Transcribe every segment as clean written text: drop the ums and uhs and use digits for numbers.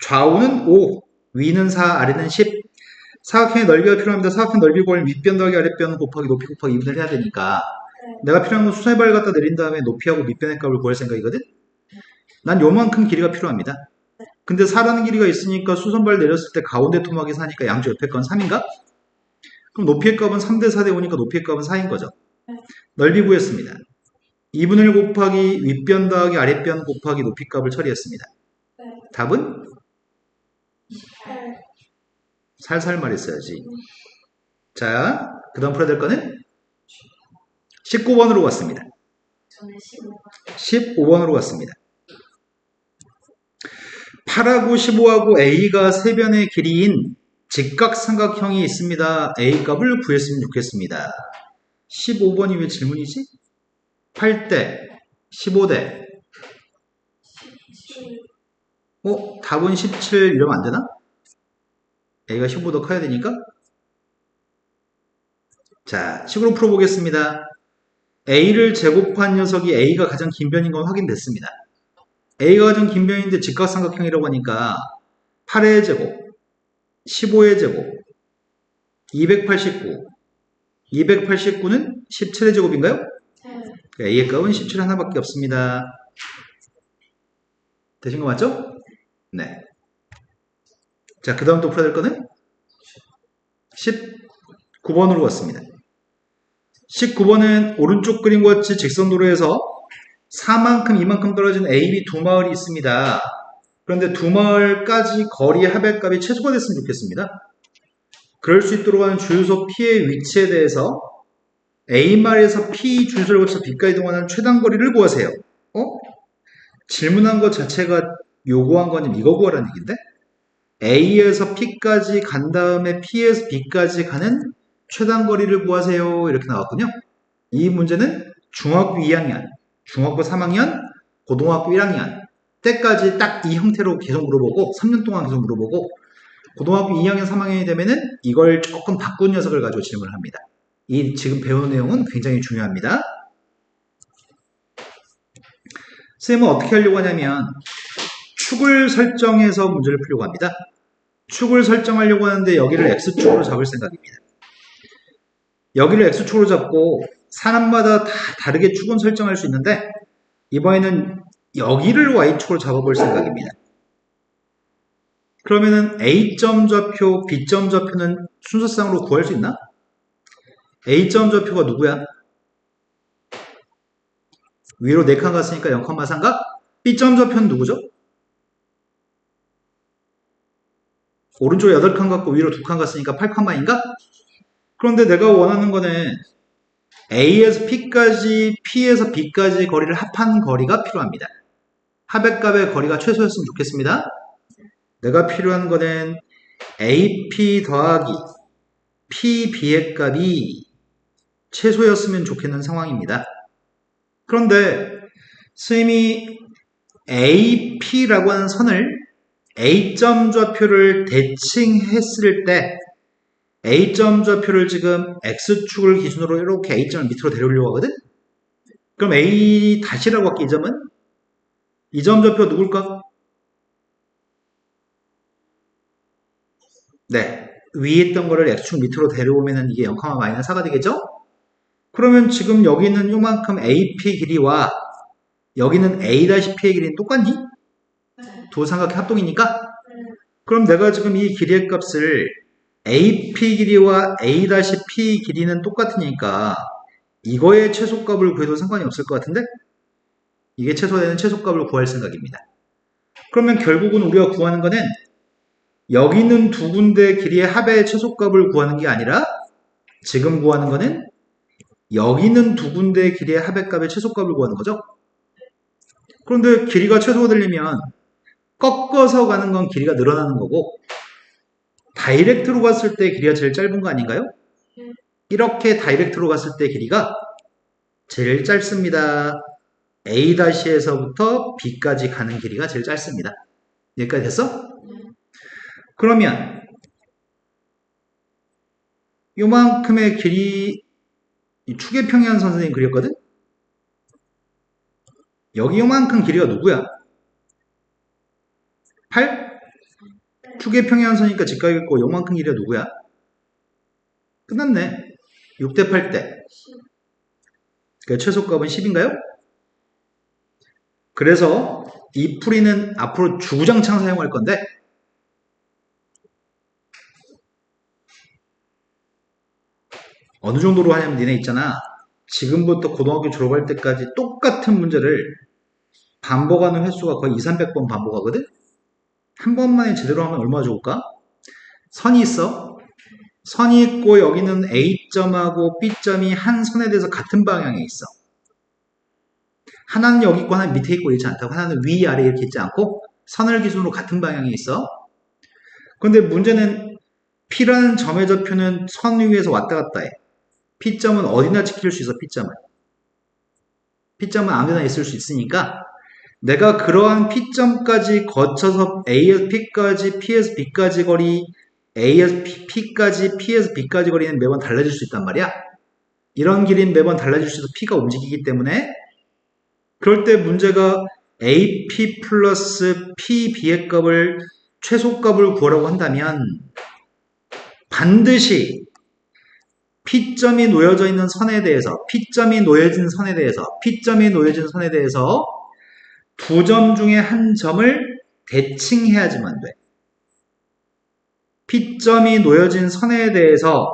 좌우는 5, 위는 4, 아래는 10. 사각형의 넓이가 필요합니다. 사각형 넓이 구할 윗변 더하기 아랫변 곱하기 높이 곱하기 2분을 해야 되니까 내가 필요한 건 수선의 갖다 내린 다음에 높이하고 밑변의 값을 구할 생각이거든. 난 요만큼 길이가 필요합니다. 근데 4라는 길이가 있으니까 수선발 내렸을 때 가운데 토막이 4니까 양쪽 옆에 건 3인가? 그럼 높이의 값은 3대 4대 5니까 높이의 값은 4인 거죠. 넓이 구했습니다. 2분의 1 곱하기 윗변 더하기 아랫변 곱하기 높이 값을 처리했습니다. 답은? 살살 말했어야지. 자, 그 다음 풀어야 될 거는 19번으로 갔습니다. 15번으로 갔습니다. 8하고 15하고 A가 세변의 길이인 직각삼각형이 있습니다. A 값을 구했으면 좋겠습니다. 15번이 왜 질문이지? 8대, 15대. 답은 17 이러면 안 되나? A가 15보다 커야 되니까? 자, 식으로 풀어보겠습니다. A를 제곱한 녀석이 A가 가장 긴 변인 건 확인됐습니다. A가 가장 긴 변인데 직각삼각형이라고 하니까 8의 제곱, 15의 제곱, 289, 289는 17의 제곱인가요? A의 값은 17 하나밖에 없습니다. 되신 거 맞죠? 네. 자, 그 다음 또 풀어야 될 거는 19번으로 왔습니다. 19번은 오른쪽 그림과 같이 직선도로에서 4만큼, 2만큼 떨어진 A, B 두 마을이 있습니다. 그런데 두 마을까지 거리 합의값이 최소가 됐으면 좋겠습니다. 그럴 수 있도록 하는 주유소 P의 위치에 대해서 A마을에서 P 주유소를 거쳐서 B까지 이동하는 최단 거리를 구하세요. 질문한 것 자체가 요구한 건 이거 구하라는 얘기인데 A에서 P까지 간 다음에 P에서 B까지 가는 최단 거리를 구하세요. 이렇게 나왔군요. 이 문제는 중학교 2학년, 중학교 3학년, 고등학교 1학년 때까지 딱 이 형태로 계속 물어보고 3년 동안 계속 물어보고 고등학교 2학년, 3학년이 되면은 이걸 조금 바꾼 녀석을 가지고 질문을 합니다. 이 지금 배운 내용은 굉장히 중요합니다. 쌤은 어떻게 하려고 하냐면 축을 설정해서 문제를 풀려고 합니다. 축을 설정하려고 하는데 여기를 X축으로 잡을 생각입니다. 여기를 X축으로 잡고 사람마다 다 다르게 축은 설정할 수 있는데 이번에는 여기를 Y축으로 잡아볼 생각입니다. 그러면은 A점 좌표, B점 좌표는 순서상으로 구할 수 있나? A점 좌표가 누구야? 위로 4칸 갔으니까 0,3각? B점 좌표는 누구죠? 오른쪽에 8칸 갔고 위로 2칸 갔으니까 8칸만인가? 그런데 내가 원하는 거는 A에서 P까지, P에서 B까지 거리를 합한 거리가 필요합니다. 합의값의 거리가 최소였으면 좋겠습니다. 내가 필요한 거는 AP 더하기 PB의 값이 최소였으면 좋겠는 상황입니다. 그런데 선생님이 AP라고 하는 선을 A점 좌표를 대칭했을 때 A점 좌표를 지금 X축을 기준으로 이렇게 A점을 밑으로 데려오려고 하거든? 그럼 A 다시라고 할게, 이 점은? 이 점 좌표가 누굴까? 네. 위에 있던 거를 X축 밑으로 데려오면 이게 0,-4가 되겠죠? 그러면 지금 여기 있는 요만큼 AP 길이와 여기는 A-P의 길이는 똑같니? 두 삼각형 합동이니까? 그럼 내가 지금 이 길이의 값을 AP 길이와 A-P 길이는 똑같으니까 이거의 최소값을 구해도 상관이 없을 것 같은데? 이게 최소되는 최소값을 구할 생각입니다. 그러면 결국은 우리가 구하는 거는 여기 있는 두 군데 길이의 합의 최소값을 구하는 게 아니라 지금 구하는 거는 여기 있는 두 군데 길이의 합의값의 최소값을 구하는 거죠. 그런데 길이가 최소가 되려면 꺾어서 가는 건 길이가 늘어나는 거고 다이렉트로 갔을 때 길이가 제일 짧은 거 아닌가요? 이렇게 다이렉트로 갔을 때 길이가 제일 짧습니다. A-에서부터 B까지 가는 길이가 제일 짧습니다. 여기까지 됐어? 그러면 요만큼의 길이 축의 평행한 선 선생님 그렸거든? 여기 요만큼 길이가 누구야? 8? 축의 평행선이니까 직각이고 요만큼 길이가 누구야? 끝났네. 6대 8대. 그 최소값은 10인가요? 그래서 이 풀이는 앞으로 주구장창 사용할 건데 어느 정도로 하냐면 니네 있잖아. 지금부터 고등학교 졸업할 때까지 똑같은 문제를 반복하는 횟수가 거의 2, 300번 반복하거든? 한 번만에 제대로 하면 얼마나 좋을까? 선이 있어. 선이 있고 여기는 A점하고 B점이 한 선에 대해서 같은 방향에 있어. 하나는 여기 있고 하나는 밑에 있고 이렇지 않다고. 하나는 위, 아래 이렇게 있지 않고 선을 기준으로 같은 방향에 있어. 그런데 문제는 P라는 점의 좌표는 선 위에서 왔다 갔다 해. P점은 어디나 지킬 수 있어, P점은. P점은 아무데나 있을 수 있으니까 내가 그러한 P점까지 거쳐서 A에서 P까지, P에서 B까지 거리, A에서 P까지, P에서 B까지 거리는 매번 달라질 수 있단 말이야. 이런 길이는 매번 달라질 수 있어서 P가 움직이기 때문에 그럴 때 문제가 AP 플러스 PB의 값을 최소값을 구하라고 한다면 반드시 P점이 놓여져 있는 선에 대해서 P점이 놓여진 선에 대해서 두 점 중에 한 점을 대칭해야지만 돼. P점이 놓여진 선에 대해서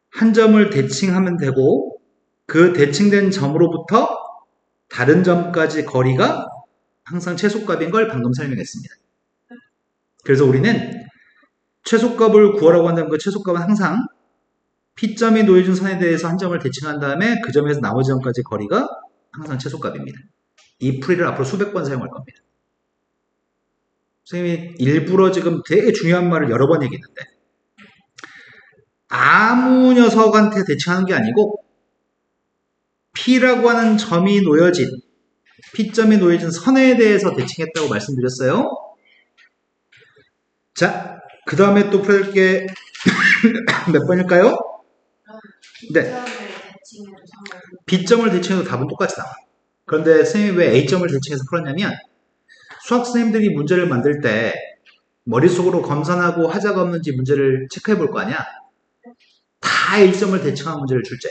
한 점을 대칭하면 되고 그 대칭된 점으로부터 다른 점까지 거리가 항상 최소값인 걸 방금 설명했습니다. 그래서 우리는 최소값을 구하라고 한다면 그 최소값은 항상 P점이 놓여진 선에 대해서 한 점을 대칭한 다음에 그 점에서 나머지 점까지 거리가 항상 최소값입니다. 이 풀이를 앞으로 수백 번 사용할 겁니다. 선생님이 일부러 지금 되게 중요한 말을 여러 번 얘기했는데 아무 녀석한테 대칭하는 게 아니고 P라고 하는 점이 놓여진 P점이 놓여진 선에 대해서 대칭했다고 말씀드렸어요. 자, 그 다음에 또 풀어줄 게 몇 번일까요? 네. B점을 대칭해도 답은 똑같이 나와. 그런데 선생님이 왜 A점을 대칭해서 풀었냐면 수학 선생님들이 문제를 만들 때 머릿속으로 검산하고 하자가 없는지 문제를 체크해 볼 거 아니야? 다 A점을 대칭한 문제를 출제.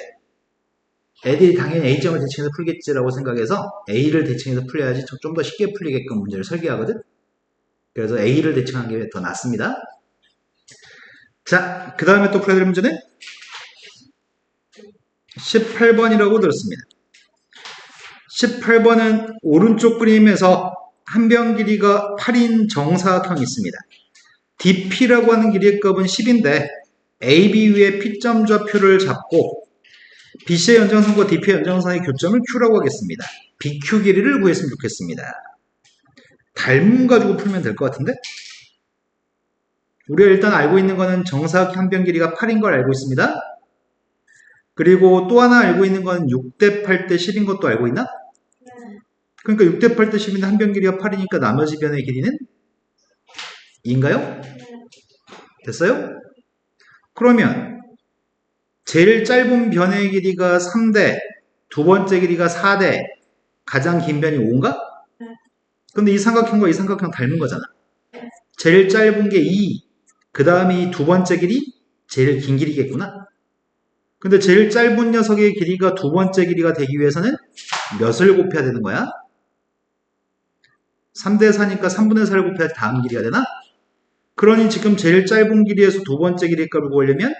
애들이 당연히 A점을 대칭해서 풀겠지라고 생각해서 A를 대칭해서 풀려야지 좀 더 쉽게 풀리게끔 문제를 설계하거든? 그래서 A를 대칭한 게 더 낫습니다. 자, 그 다음에 또 풀어야 될 문제는 18번이라고 들었습니다. 18번은 오른쪽 그림에서 한 변 길이가 8인 정사각형이 있습니다. DP라고 하는 길이의 값은 10인데 AB 위에 P점 좌표를 잡고 BC의 연장선과 DP의 연장선의 교점을 Q라고 하겠습니다. BQ 길이를 구했으면 좋겠습니다. 닮음 가지고 풀면 될 것 같은데? 우리가 일단 알고 있는 거는 정사각형 한 변 길이가 8인 걸 알고 있습니다. 그리고 또 하나 알고 있는 건 6대 8대 10인 것도 알고 있나? 그러니까 6대 8대 10인데 한 변 길이가 8이니까 나머지 변의 길이는 2인가요? 됐어요? 그러면 제일 짧은 변의 길이가 3대, 두 번째 길이가 4대, 가장 긴 변이 5인가? 근데 이 삼각형과 이 삼각형 닮은 거잖아. 제일 짧은 게 2, 그 다음에 이 두 번째 길이 제일 긴 길이겠구나. 근데 제일 짧은 녀석의 길이가 두 번째 길이가 되기 위해서는 몇을 곱해야 되는 거야? 3대 4니까 3분의 4를 곱해야 다음 길이가 되나? 그러니 지금 제일 짧은 길이에서 두 번째 길이 값을 구하려면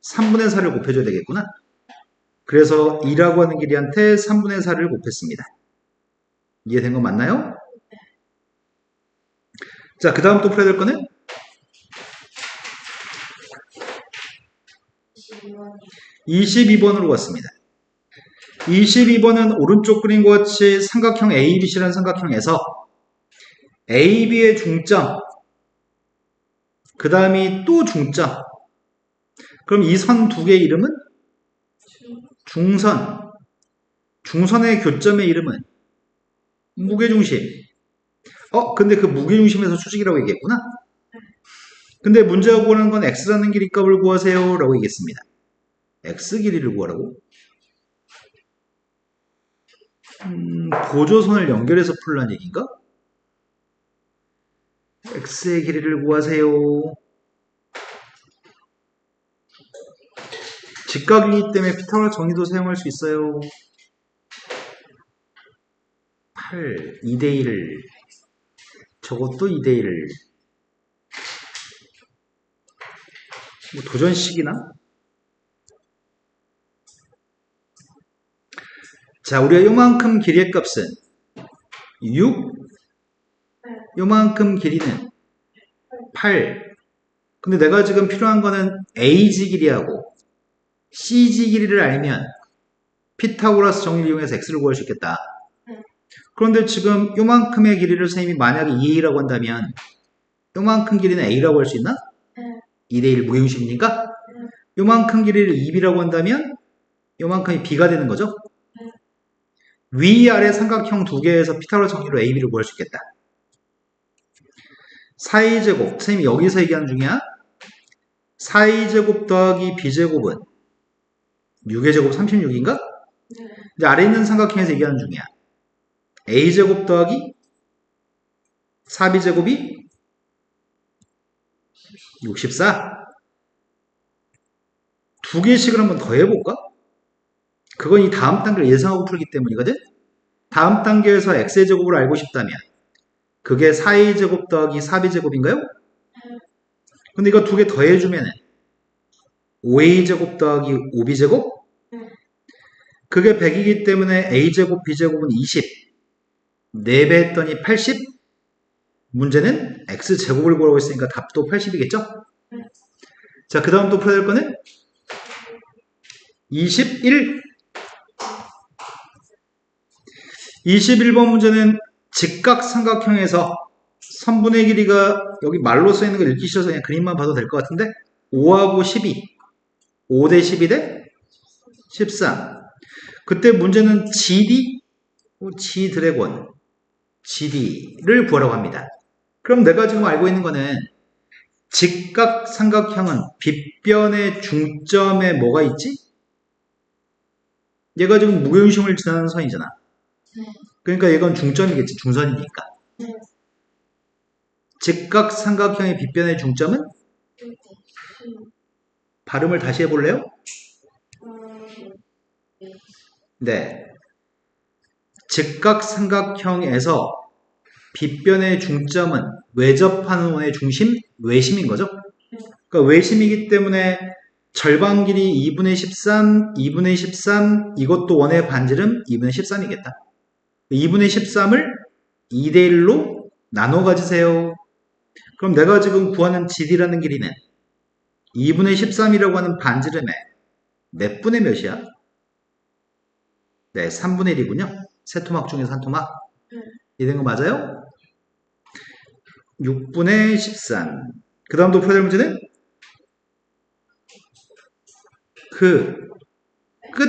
3분의 4를 곱해줘야 되겠구나. 그래서 2라고 하는 길이한테 3분의 4를 곱했습니다. 이해된 거 맞나요? 자, 그 다음 또 풀어야 될 거는 22번으로 왔습니다. 22번은 오른쪽 그림과 같이 삼각형 ABC라는 삼각형에서 AB의 중점, 그 다음이 또 중점. 그럼 이 선 두 개의 이름은? 중선. 중선의 교점의 이름은? 무게중심. 근데 그 무게중심에서 수직이라고 얘기했구나. 근데 문제가 구하는 건 x라는 길이값을 구하세요 라고 얘기했습니다. x 길이를 구하라고? 보조선을 연결해서 풀라는 얘기인가? x의 길이를 구하세요. 직각이기 때문에 피타고라스 정리도 사용할 수 있어요. 8, 2대1. 저것도 2대1. 뭐 도전식이나? 자, 우리가 요만큼 길이의 값은 6, 요만큼 길이는 8. 근데 내가 지금 필요한 거는 AG 길이하고 CG 길이를 알면 피타고라스 정리를 이용해서 X를 구할 수 있겠다. 그런데 지금 요만큼의 길이를 선생님이 만약에 2A라고 한다면 요만큼 길이는 A라고 할 수 있나? 2대1 무게중심이니까 요만큼 길이를 2B라고 한다면 요만큼이 B가 되는 거죠. 위아래 삼각형 두 개에서 피타고라스 정리로 AB를 구할 수 있겠다. 4A제곱, 선생님이 여기서 얘기하는 중이야. 4A제곱 더하기 B제곱은 6의 제곱 36인가? 이제 아래 있는 삼각형에서 얘기하는 중이야. A제곱 더하기 4B제곱이 64. 두 개씩을 한번 더 해볼까? 그건 이 다음 단계를 예상하고 풀기 때문이거든? 다음 단계에서 X의 제곱을 알고 싶다면 그게 4A제곱 더하기 4B제곱인가요? 근데 이거 두 개 더해주면 5A제곱 더하기 5B제곱? 그게 100이기 때문에 A제곱, B제곱은 20. 4배 했더니 80. 문제는 X제곱을 구하고 있으니까 답도 80이겠죠? 자, 그 다음 또 풀어야 될 거는 21. 21번 문제는 직각삼각형에서 선분의 길이가 여기 말로 써있는 걸 읽기 싫어서 그냥 그림만 봐도 될 것 같은데 5하고 12. 5대 12 대 13. 그때 문제는 GD, G 드래곤, GD를 구하라고 합니다. 그럼 내가 지금 알고 있는 거는 직각삼각형은 빗변의 중점에 뭐가 있지? 얘가 지금 무게중심을 지나는 선이잖아. 그러니까 이건 중점이겠지. 중선이니까. 직각삼각형의 빗변의 중점은? 발음을 다시 해볼래요? 네. 직각삼각형에서 빗변의 중점은 외접하는 원의 중심, 외심인 거죠. 그러니까 외심이기 때문에 절반 길이 2분의 13, 2분의 13, 이것도 원의 반지름 2분의 13이겠다. 2분의 13을 2대1로 나눠 가지세요. 그럼 내가 지금 구하는 GD라는 길이는 2분의 13이라고 하는 반지름에 몇 분의 몇이야? 네, 3분의 1이군요. 세 토막 중에서 한 토막. 이된 거 맞아요? 6분의 13. 그 다음 또 풀어야 될 문제는 그 끝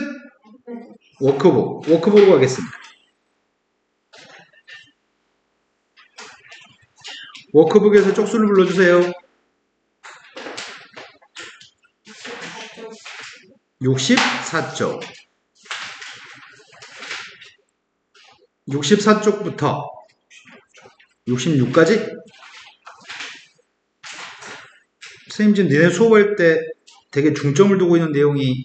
워크북. 워크북으로 가겠습니다. 워크북에서 쪽수를 불러주세요. 64쪽. 64쪽부터 66까지? 선생님 지금 니네 수업할 때 되게 중점을 두고 있는 내용이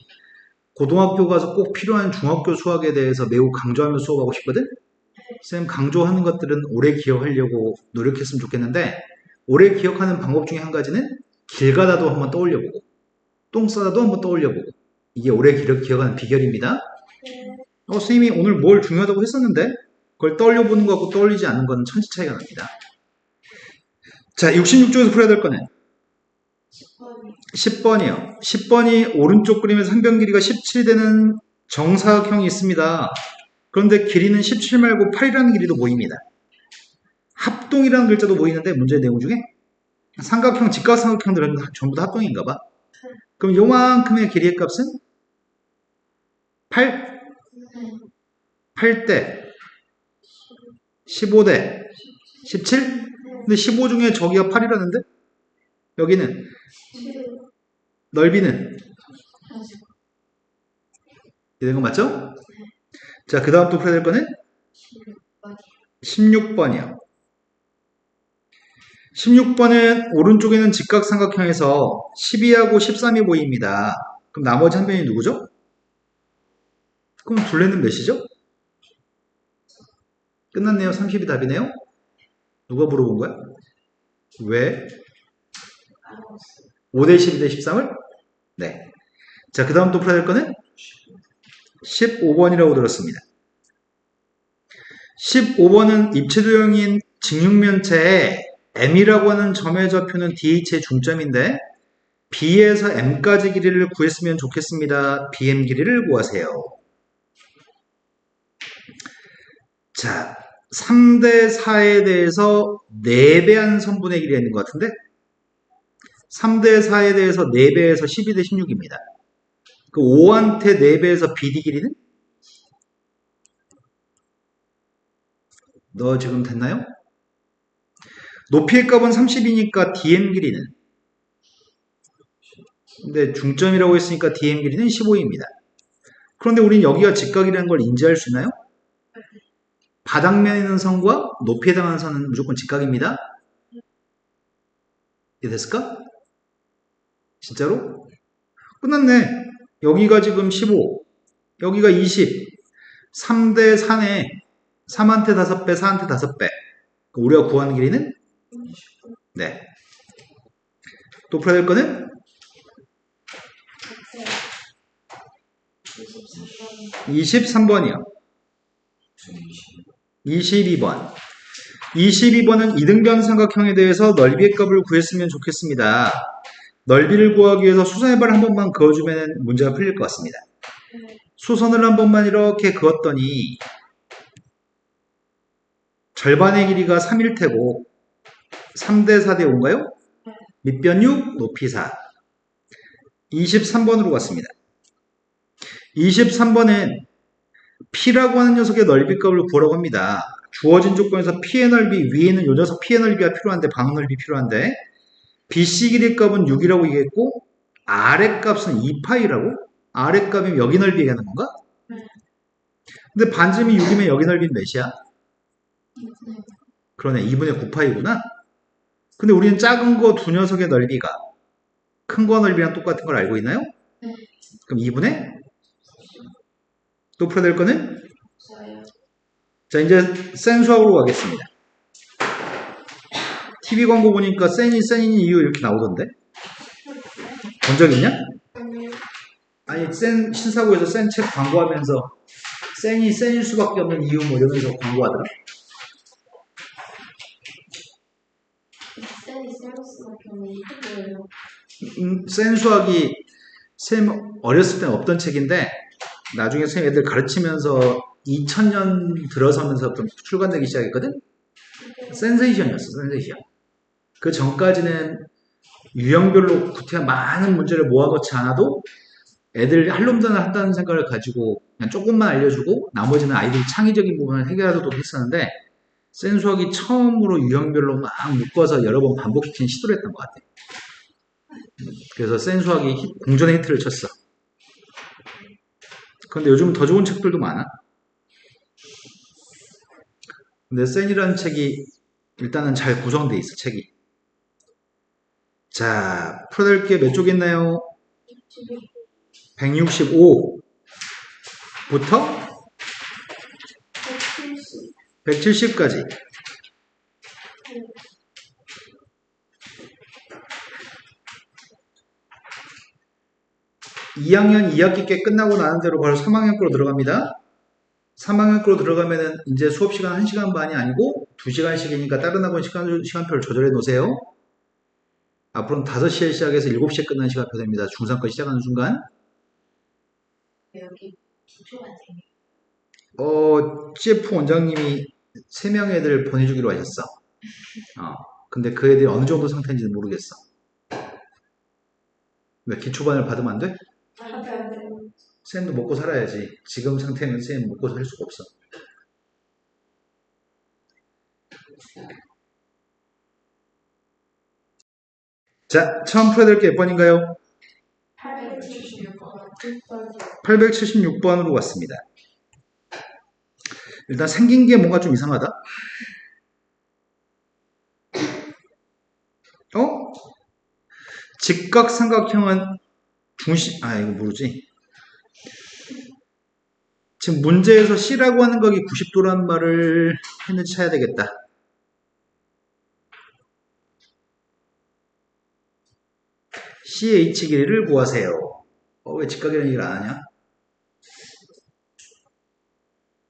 고등학교 가서 꼭 필요한 중학교 수학에 대해서 매우 강조하며 수업하고 싶거든? 선생님 강조하는 것들은 오래 기억하려고 노력했으면 좋겠는데 오래 기억하는 방법 중에 한 가지는 길 가다도 한번 떠올려보고 똥 싸다도 한번 떠올려보고 이게 오래 기억하는 비결입니다. 선생님이 오늘 뭘 중요하다고 했었는데 그걸 떠올려보는 거하고 떠올리지 않는 건 천지 차이가 납니다. 자, 66쪽에서 풀어야 될 거는 10번이요. 10번이 오른쪽 그림에 상변 길이가 17 되는 정사각형이 있습니다. 그런데 길이는 17 말고 8이라는 길이도 보입니다. 합동이라는 글자도 보이는데 문제의 내용 중에 삼각형, 직각삼각형들은 전부 다 합동인가 봐. 그럼 요만큼의 길이의 값은 8? 8대 15대 17? 근데 15 중에 저기가 8이라는데? 여기는 넓이는 이런 거 맞죠? 자, 그 다음 또 풀어야 될 거는 16번이요. 16번은 오른쪽에는 직각삼각형에서 12하고 13이 보입니다. 그럼 나머지 한 변이 누구죠? 그럼 둘레는 몇이죠? 끝났네요. 30이 답이네요. 누가 물어본 거야? 왜? 5대 12대 13을? 네. 자, 그 다음 또 풀어야 될 거는 15번이라고 들었습니다. 15번은 입체도형인 직육면체에 M이라고 하는 점의 좌표는 DH의 중점인데 B에서 M까지 길이를 구했으면 좋겠습니다. BM 길이를 구하세요. 자, 3대 4에 대해서 4배한 선분의 길이가 있는 것 같은데 3대 4에 대해서 4배에서 12대 16입니다. 그 5한테 4배에서 BD 길이는? 너 지금 됐나요? 높이의 값은 30이니까 DM 길이는? 근데 중점이라고 했으니까 DM 길이는 15입니다. 그런데 우린 여기가 직각이라는 걸 인지할 수 있나요? 바닥면에 있는 선과 높이에 해당하는 선은 무조건 직각입니다. 이해됐을까? 진짜로? 끝났네. 여기가 지금 15, 여기가 20, 3대 4네. 3한테 5배, 4한테 5배. 우리가 구하는 길이는? 네. 또 풀어야 될 거는? 23번이요. 22번. 22번은 이등변 삼각형에 대해서 넓이의 값을 구했으면 좋겠습니다. 넓이를 구하기 위해서 수선해발 한 번만 그어주면 문제가 풀릴 것 같습니다. 수선을 한 번만 이렇게 그었더니 절반의 길이가 3일 테고 3대 4대 5인가요? 밑변 6, 높이 4. 23번으로 갔습니다. 23번은 P라고 하는 녀석의 넓이값을 구하라고 합니다. 주어진 조건에서 P의 넓이, 위에는 이 녀석 P의 넓이가 필요한데, 방 넓이 필요한데, BC 길이 값은 6이라고 얘기했고, 아래 값은 2파이라고? 아래 값이면 여기 넓이 얘기하는 건가? 근데 반지름이 6이면 여기 넓이는 몇이야? 그러네, 2분의 9파이구나. 근데 우리는 작은 거 두 녀석의 넓이가 큰 거 넓이랑 똑같은 걸 알고 있나요? 그럼 2분의? 또 풀어야 될 거는? 자, 이제 센 수학으로 가겠습니다. TV 광고 보니까 센인 이유 이렇게 나오던데? 본 적 있냐? 아니, 센 신사고에서 센 책 광고하면서 센일 수밖에 없는 이유 뭐 이러면서 광고하더라. 센 수학이 쌤 어렸을 땐 없던 책인데 나중에 쌤 애들 가르치면서 2000년 들어서면서부터 출간되기 시작했거든? 센세이션이었어, 센세이션. 그 전까지는 유형별로 구태한 많은 문제를 모아놓지 않아도 애들 할놈전을 한다는 생각을 가지고 그냥 조금만 알려주고 나머지는 아이들이 창의적인 부분을 해결하도록 했었는데 센 수학이 처음으로 유형별로 막 묶어서 여러 번 반복시킨 시도를 했던 것 같아. 그래서 센 수학이 공전의 히트를 쳤어. 그런데 요즘은 더 좋은 책들도 많아. 근데 센이라는 책이 일단은 잘 구성되어 있어, 책이. 자, 풀어낼 게 몇 쪽 있나요? 165부터 170까지. 2학년 2학기 께 끝나고 나는 대로 바로 3학년 거로 들어갑니다. 3학년 거로 들어가면은 이제 수업 시간 1시간 반이 아니고 2시간씩이니까 다른 학원 시간표를 조절해 놓으세요. 앞으로는 5시에 시작해서 7시에 끝나는 시간표 됩니다. 중3거 시작하는 순간. 여기 기초가 되네. CF 원장님이 3명의 애들 보내주기로 하셨어. 근데 그 애들이 어느 정도 상태인지는 모르겠어. 왜 기초반을 받으면 안 돼? 쌤도 먹고 살아야지. 지금 상태는 쌤 먹고 살 수가 없어. 자, 처음 풀어야 될 게 몇 번인가요? 876번으로 왔습니다. 일단 생긴 게 뭔가 좀 이상하다. 직각삼각형은 이거 모르지. 지금 문제에서 C라고 하는 각이 90도라는 말을 했는지 찾아야 되겠다. CH 길이를 구하세요. 왜 직각이라는 얘기를 안 하냐?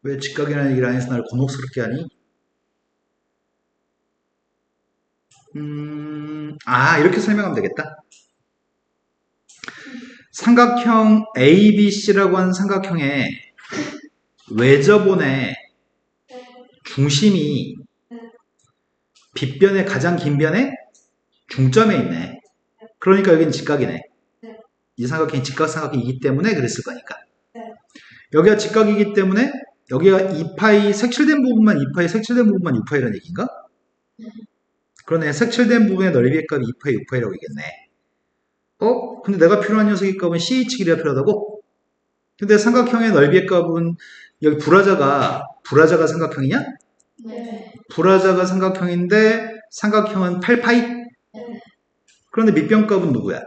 왜 직각이라는 얘기를 안 해서 나를 곤혹스럽게 하니? 이렇게 설명하면 되겠다. 삼각형 ABC라고 하는 삼각형의 외접원의 중심이 빗변의 가장 긴 변의 중점에 있네. 그러니까 여기는 직각이네. 이 삼각형이 직각삼각형이기 때문에 그랬을 거니까. 여기가 직각이기 때문에 여기가 2파이 색칠된 부분만 2파이 색칠된 부분만 6파이라는 얘기인가? 그러네. 색칠된 부분의 넓이의 값이 2파이 6파이라고 얘기했네. 근데 내가 필요한 녀석의 값은 CH 길이가 필요하다고? 근데 삼각형의 넓이의 값은 여기 불화자가 삼각형이냐? 네. 불화자가 삼각형인데 삼각형은 8파이? 네. 그런데 밑변값은 누구야?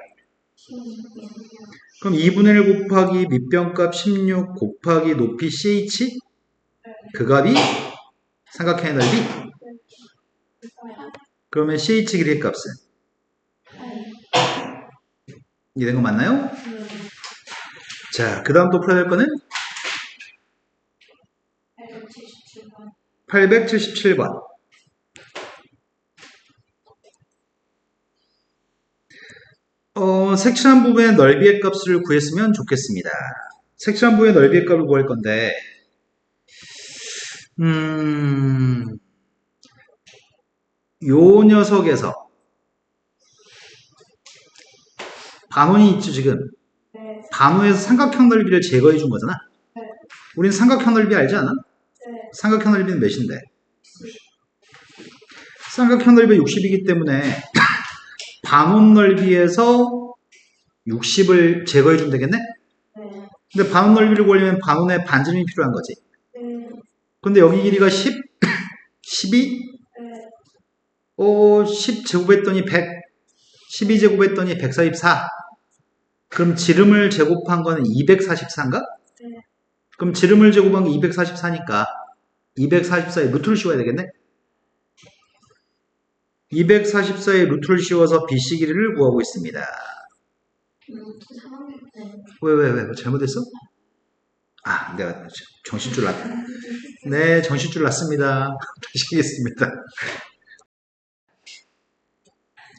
그럼 2분의 1 곱하기 밑변값 16 곱하기 높이 CH? 그 값이 삼각형의 넓이? 그러면 CH 길이의 값은? 이해된 거 맞나요? 자, 그 다음 또 풀어야 될 거는? 877번. 색칠한 부분의 넓이의 값을 구했으면 좋겠습니다. 색칠한 부분의 넓이의 값을 구할 건데, 요 녀석에서 반원이 있죠, 지금. 네. 반원에서 삼각형 넓이를 제거해 준 거잖아. 네. 우린 삼각형 넓이 알지 않아? 네. 삼각형 넓이는 몇인데? 삼각형 넓이 60이기 때문에 반원 넓이에서 60을 제거해 주면 되겠네? 네. 근데 반원 넓이를 구하려면 반원의 반지름이 필요한 거지. 네. 근데 여기 길이가 10, 12, 네. 10 제곱했더니 100, 12 제곱했더니 144. 그럼 지름을 제곱한 거는 244인가? 네. 그럼 지름을 제곱한 게 244니까 244에 루트를 씌워야 되겠네? 244에 루트를 씌워서 BC 길이를 구하고 있습니다. 왜? 잘못했어? 내가 정신줄 났다. 네, 정신줄 났습니다. 다시 하겠습니다.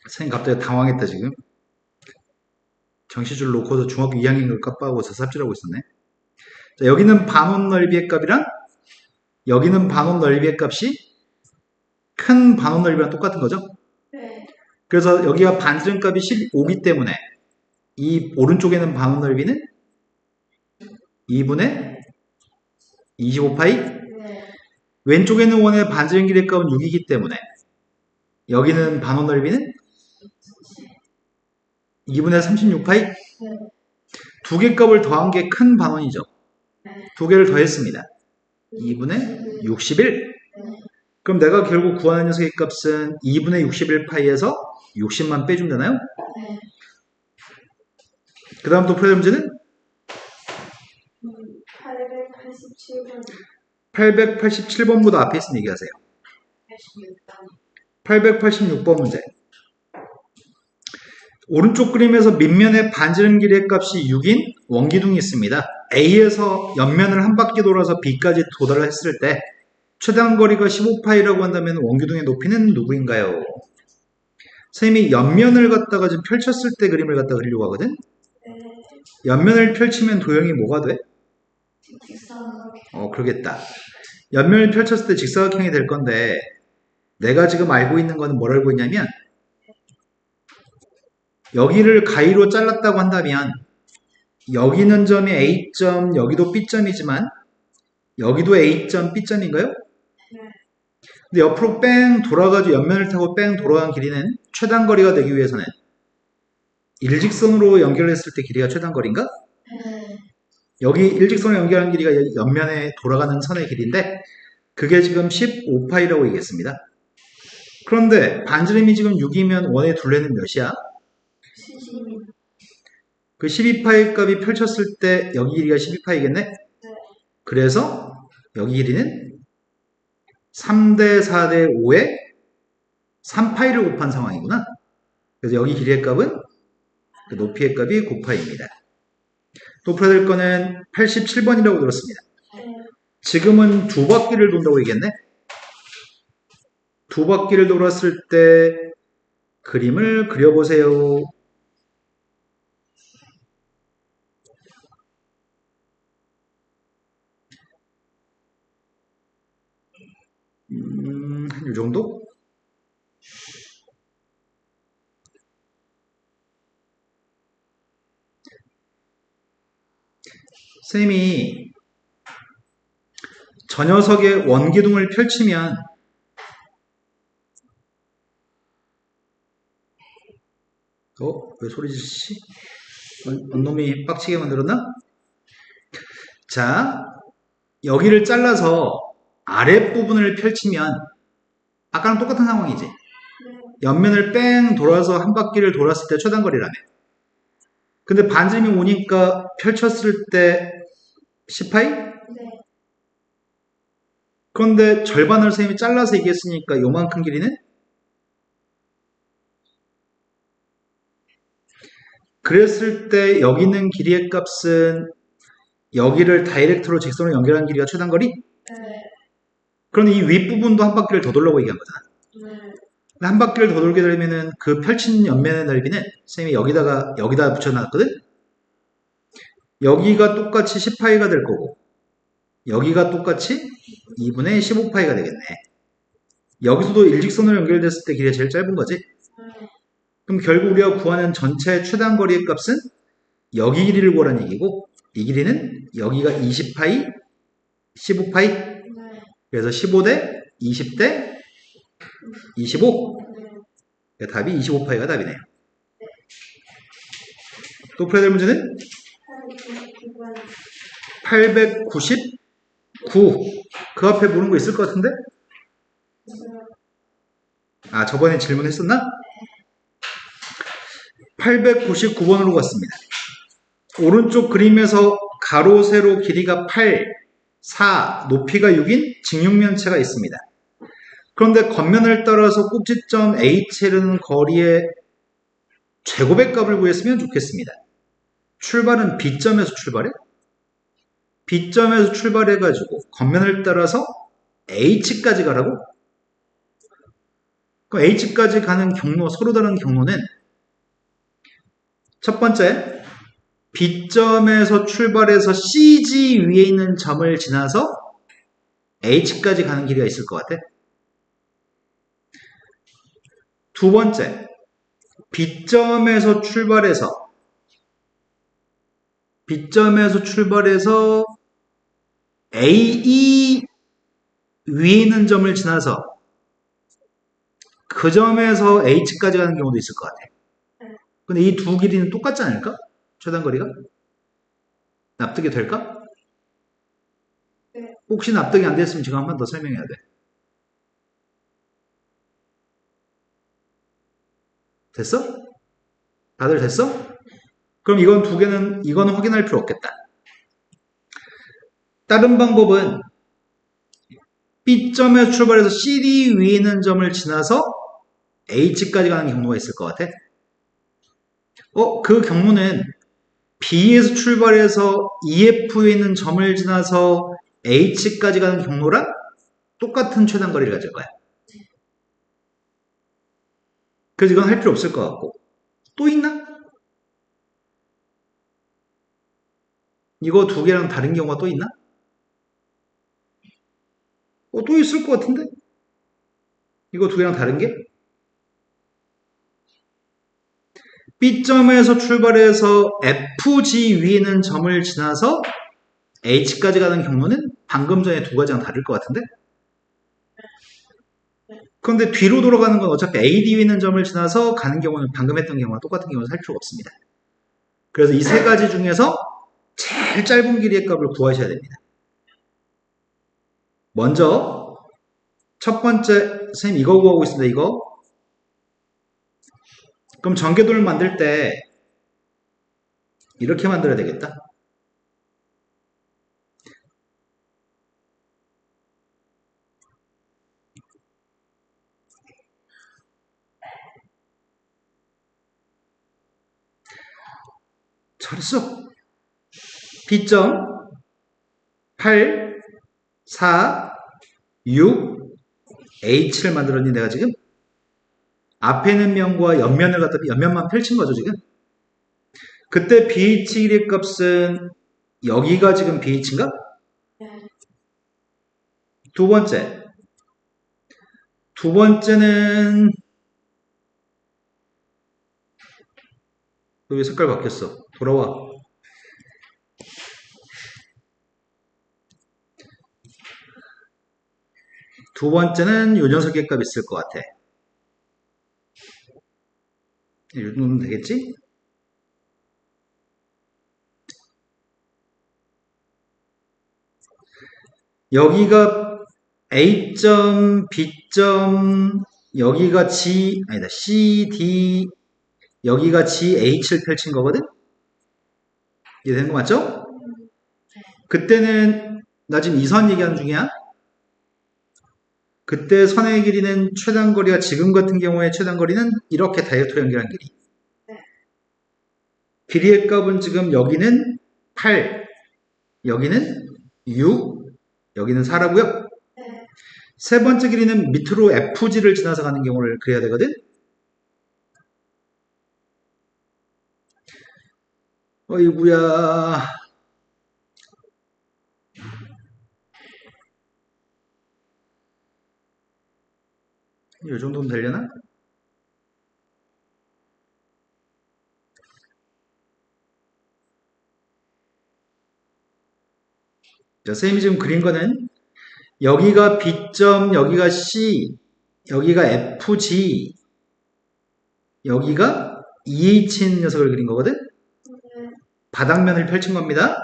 선생님 갑자기 당황했다, 지금. 정신줄 놓고서 중학교 2학년 걸 깜빡하고서 삽질하고 있었네. 자, 여기는 반원 넓이의 값이랑 여기는 반원 넓이의 값이 큰 반원 넓이랑 똑같은 거죠? 네. 그래서 여기가 반지름 값이 15기 때문에 이 오른쪽에는 반원 넓이는 2분의 25파이? 네. 왼쪽에는 원의 반지름 길이의 값은 6이기 때문에 여기는 반원 넓이는 2분의 36파이? 네. 두 개 값을 더한 게 큰 반원이죠. 네. 두 개를 더했습니다. 2분의 61. 그럼 내가 결국 구하는 녀석의 값은 2분의 61파이에서 60만 빼주면 되나요? 네. 그 다음 또 풀어야 될 문제는? 887번. 887번보다 앞에 있으면 얘기하세요. 886번 문제. 오른쪽 그림에서 밑면의 반지름 길이의 값이 6인 원기둥이 있습니다. A에서 옆면을 한 바퀴 돌아서 B까지 도달했을 때 최단 거리가 15파이라고 한다면 원기둥의 높이는 누구인가요? 선생님이 옆면을 갖다가 좀 펼쳤을 때 그림을 갖다 그리려고 하거든? 네. 옆면을 펼치면 도형이 뭐가 돼? 그러겠다. 옆면을 펼쳤을 때 직사각형이 될 건데 내가 지금 알고 있는 거는 뭘 알고 있냐면 여기를 가위로 잘랐다고 한다면 여기는 점이 A점, 여기도 B점이지만 여기도 A점, B점인가요? 근데 옆으로 뺑 돌아가지고 옆면을 타고 뺑 돌아간 길이는 최단거리가 되기 위해서는 일직선으로 연결했을 때 길이가 최단거리인가? 네. 여기 일직선으로 연결한 길이가 옆면에 돌아가는 선의 길이인데 그게 지금 15파이라고 얘기했습니다. 그런데 반지름이 지금 6이면 원의 둘레는 몇이야? 그 12파이 값이 펼쳤을 때 여기 길이가 12파이겠네? 그래서 여기 길이는 3대 4대 5에 3파이를 곱한 상황이구나. 그래서 여기 길이의 값은 그 높이의 값이 9파이입니다. 또 풀어야 될 거는 87번이라고 들었습니다. 지금은 두 바퀴를 돈다고 얘기했네? 두 바퀴를 돌았을 때 그림을 그려보세요. 한 이 정도? 쌤이 저 녀석의 원기둥을 펼치면 왜 소리 지르시? 언놈이 빡치게 만들었나? 자, 여기를 잘라서 아랫부분을 펼치면 아까랑 똑같은 상황이지. 옆면을 뺑 돌아서 한 바퀴를 돌았을 때 최단거리라며. 근데 반지름이 오니까 펼쳤을 때 10파이? 그런데 절반을 선생님이 잘라서 얘기했으니까 요만큼 길이는? 그랬을 때 여기 있는 길이의 값은 여기를 다이렉트로 직선으로 연결하는 길이가 최단거리? 그럼 이 윗부분도 한 바퀴를 더 돌라고 얘기한 거잖아. 한 바퀴를 더 돌게 되면은 그 펼친 옆면의 넓이는 선생님이 여기다 붙여놨거든? 여기가 똑같이 10파이가 될 거고 여기가 똑같이 2분의 15파이가 되겠네. 여기서도 일직선으로 연결됐을 때 길이가 제일 짧은 거지? 그럼 결국 우리가 구하는 전체 최단거리의 값은 여기 길이를 구하라는 얘기고 이 길이는 여기가 20파이, 15파이 그래서 15대 20대 25 답이 25파이가 답이네요. 또 풀어야 될 문제는 899 그 앞에 모르는 거 있을 것 같은데? 아 저번에 질문했었나? 899번으로 갔습니다. 오른쪽 그림에서 가로 세로 길이가 8, 4, 높이가 6인 직육면체가 있습니다. 그런데 겉면을 따라서 꼭지점 H라는 거리의 제곱의 값을 구했으면 좋겠습니다. 출발은 B점에서 출발해? B점에서 출발해가지고 겉면을 따라서 H까지 가라고? 그럼 H까지 가는 경로, 서로 다른 경로는 첫 번째, B점에서 출발해서 CG 위에 있는 점을 지나서 H까지 가는 길이가 있을 것 같아. 두 번째, B점에서 출발해서 AE 위에 있는 점을 지나서 그 점에서 H까지 가는 경우도 있을 것 같아. 근데 이 두 길이는 똑같지 않을까? 최단거리가? 납득이 될까? 혹시 납득이 안 됐으면 지금 한 번 더 설명해야 돼. 됐어? 다들 됐어? 그럼 이거는 확인할 필요 없겠다. 다른 방법은 B점에서 출발해서 CD 위에 있는 점을 지나서 H까지 가는 경로가 있을 것 같아. 그 경로는 B에서 출발해서 EF에 있는 점을 지나서 H까지 가는 경로랑 똑같은 최단거리를 가질 거야. 그래서 이건 할 필요 없을 것 같고. 또 있나? 이거 두 개랑 다른 경우가 또 있나? 또 있을 것 같은데? 이거 두 개랑 다른 게? B점에서 출발해서 FG 위에 있는 점을 지나서 H까지 가는 경로는 방금 전에 두 가지랑 다를 것 같은데? 그런데 뒤로 돌아가는 건 어차피 AD 위에 있는 점을 지나서 가는 경우는 방금 했던 경우와 똑같은 경우는 살 필요가 없습니다. 그래서 이 세 가지 중에서 제일 짧은 길이의 값을 구하셔야 됩니다. 먼저 첫 번째, 선생님 이거 구하고 있습니다. 이거. 그럼 전개도를 만들 때 이렇게 만들어야 되겠다. 잘했어. B점 8, 4, 6, H를 만들었니 내가 지금? 앞에 있는 면과 옆면을 갖다 옆면만 펼친 거죠 지금? 그때 BH 길이의 값은 여기가 지금 BH인가? 네. 두 번째는 왜 색깔 바뀌었어? 돌아와. 두 번째는 요 녀석의 값 있을 것 같아. 이 정도면 되겠지? 여기가 A점, B점, 여기가 G, 아니다, C, D, 여기가 G, H를 펼친 거거든? 이해되는 거 맞죠? 그때는, 나 지금 이 선 얘기하는 중이야. 그때 선의 길이는 최단거리가 지금 같은 경우에 최단거리는 이렇게 다이어트 연결한 길이. 길이의 값은 지금 여기는 8, 여기는 6, 여기는 4라고요. 네. 세 번째 길이는 밑으로 FG를 지나서 가는 경우를 그려야 되거든. 어이구야. 이 정도면 되려나? 자, 선생님이 지금 그린 거는 여기가 B점, 여기가 C, 여기가 FG, 여기가 EH인 녀석을 그린 거거든? 바닥면을 펼친 겁니다.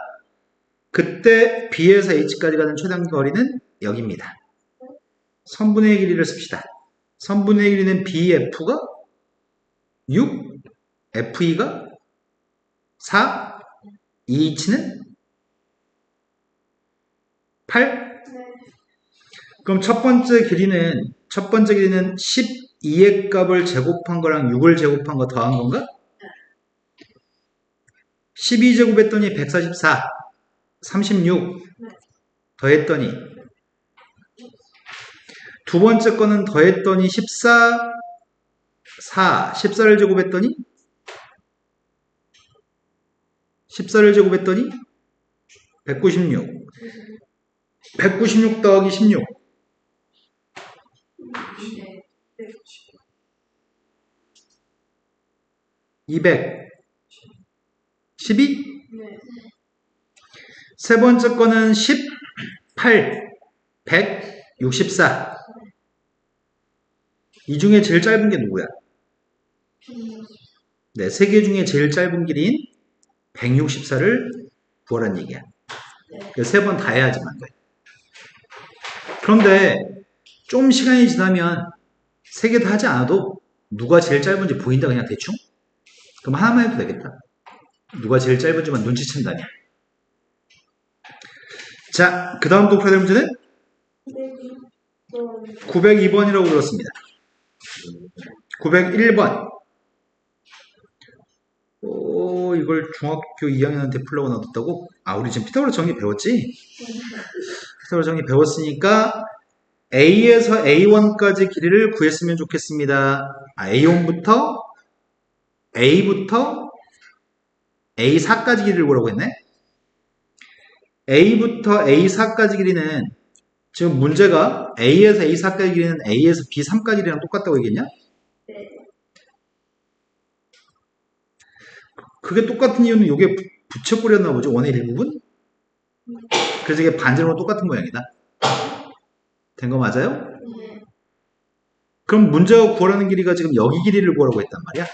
그때 B에서 H까지 가는 최단 거리는 여기입니다. 선분의 길이를 씁시다. 선분의 길이는 BF가 6, FE가 4, EH는 8. 그럼 첫 번째 길이는 12의 값을 제곱한 거랑 6을 제곱한 거 더한 건가? 12제곱 했더니 144, 36 더했더니 두 번째 거는 더했더니 14, 14를 제곱했더니 14를 제곱했더니 196, 196 더하기 16 200, 12. 네. 세 번째 거는 18, 164. 이 중에 제일 짧은 게 누구야? 네, 세 개 중에 제일 짧은 길이인 164를 구하라는 얘기야. 세 번 다 해야지만 돼. 그런데 좀 시간이 지나면 세 개 다 하지 않아도 누가 제일 짧은지 보인다 그냥 대충? 그럼 하나만 해도 되겠다. 누가 제일 짧은지만 눈치챈다면. 자, 그 다음 독해야 될 문제는 902번이라고 그렇습니다. 901번. 이걸 중학교 2학년한테 풀라고 놔뒀다고? 아, 우리 지금 피타고라스 정리 배웠지? 피타고라스 정리 배웠으니까 A에서 A1까지 길이를 구했으면 좋겠습니다. A1부터 A부터 A4까지 길이를 구하라고 했네? A부터 A4까지 길이는 지금 문제가 A에서 A4까지 길이는 A에서 B3까지 길이랑 똑같다고 얘기했냐? 네. 그게 똑같은 이유는 이게 붙여버렸나 보죠. 원의 일부분? 그래서 이게 반지름으로 똑같은 모양이다. 된 거 맞아요? 네. 그럼 문제가 구하라는 길이가 지금 여기 길이를 구하라고 했단 말이야.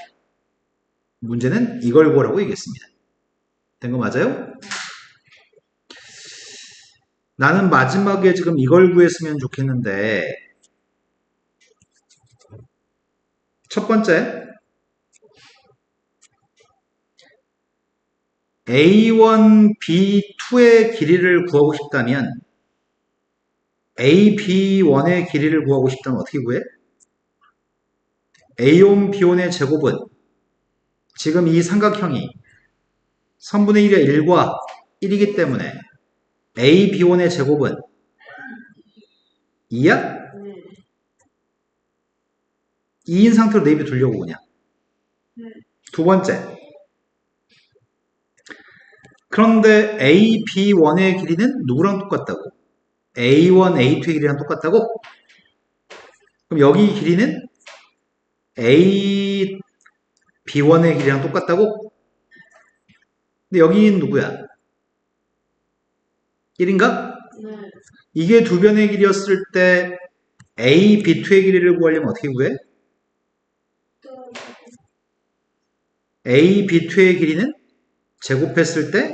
문제는 이걸 구하라고 얘기했습니다. 된 거 맞아요? 나는 마지막에 지금 이걸 구했으면 좋겠는데 첫 번째 A1, B2의 길이를 구하고 싶다면 A, B1의 길이를 구하고 싶다면 어떻게 구해? A1, B1의 제곱은 지금 이 삼각형이 선분의 1이 1과 1이기 때문에 A, B1의 제곱은 2야? 네. 2인 상태로 내비 두려고 그냥. 네. 두 번째. 그런데 A, B1의 길이는 누구랑 똑같다고? A1, A2의 길이랑 똑같다고? 그럼 여기 길이는 A, B1의 길이랑 똑같다고? 근데 여기는 누구야? 1인가? 네. 이게 두 변의 길이였을 때 A, B2의 길이를 구하려면 어떻게 구해? 또 A, B2의 길이는 제곱했을 때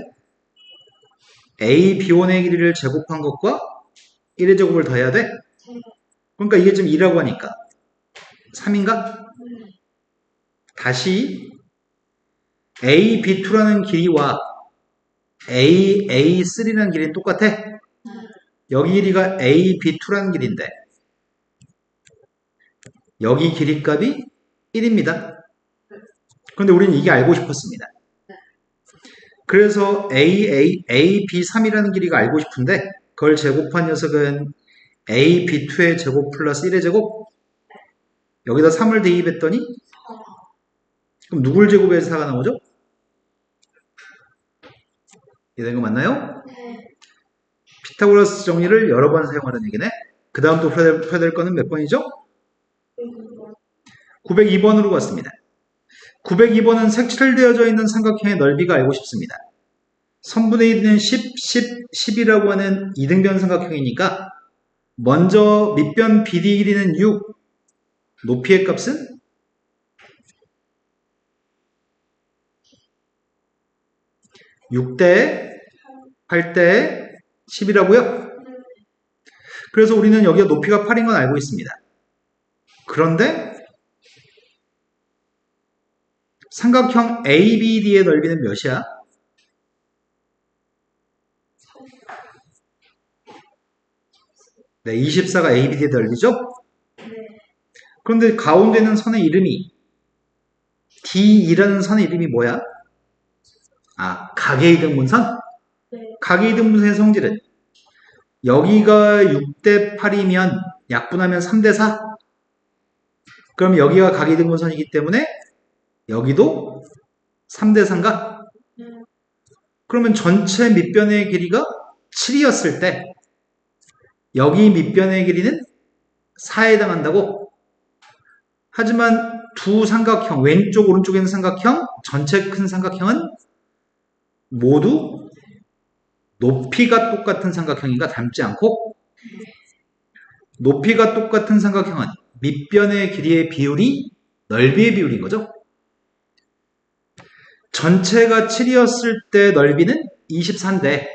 A, B1의 길이를 제곱한 것과 1의 제곱을 더해야 돼? 제가 그러니까 이게 지금 2라고 하니까 3인가? 네. 다시 A, B2라는 길이와 A, A3라는 길이는 똑같아? 네. 여기 길이가 A, B2라는 길인데 여기 길이 값이 1입니다. 그런데 우리는 이게 알고 싶었습니다. 그래서 A, B3이라는 길이가 알고 싶은데 그걸 제곱한 녀석은 A, B2의 제곱 플러스 1의 제곱 여기다 3을 대입했더니 그럼 누굴 제곱해서 4가 나오죠? 이해된 거 맞나요? 네. 피타고라스 정리를 여러 번 사용하는 얘기네. 그 다음 또 풀어야 될 거는 몇 번이죠? 902번으로 갔습니다. 902번은 색칠되어져 있는 삼각형의 넓이가 알고 싶습니다. 선분의 1은 10, 10, 10이라고 하는 이등변 삼각형이니까 먼저 밑변 BD 길이는 6, 높이의 값은 6대 8대 10이라고요? 그래서 우리는 여기가 높이가 8인 건 알고 있습니다. 그런데 삼각형 ABD의 넓이는 몇이야? 네, 24가 ABD의 넓이죠? 네. 그런데 가운데 있는 선의 이름이 D2라는 선의 이름이 뭐야? 아, 각의등분선? 네. 각의등분선의 성질은 여기가 6대 8이면 약분하면 3대 4? 그럼 여기가 각의등분선이기 때문에 여기도 3대 4인가? 네. 그러면 전체 밑변의 길이가 7이었을 때 여기 밑변의 길이는 4에 해당한다고? 하지만 두 삼각형, 왼쪽 오른쪽에 있는 삼각형, 전체 큰 삼각형은 모두 높이가 똑같은 삼각형인가 닮지 않고 높이가 똑같은 삼각형은 밑변의 길이의 비율이 넓이의 비율인 거죠. 전체가 7이었을 때 넓이는 24인데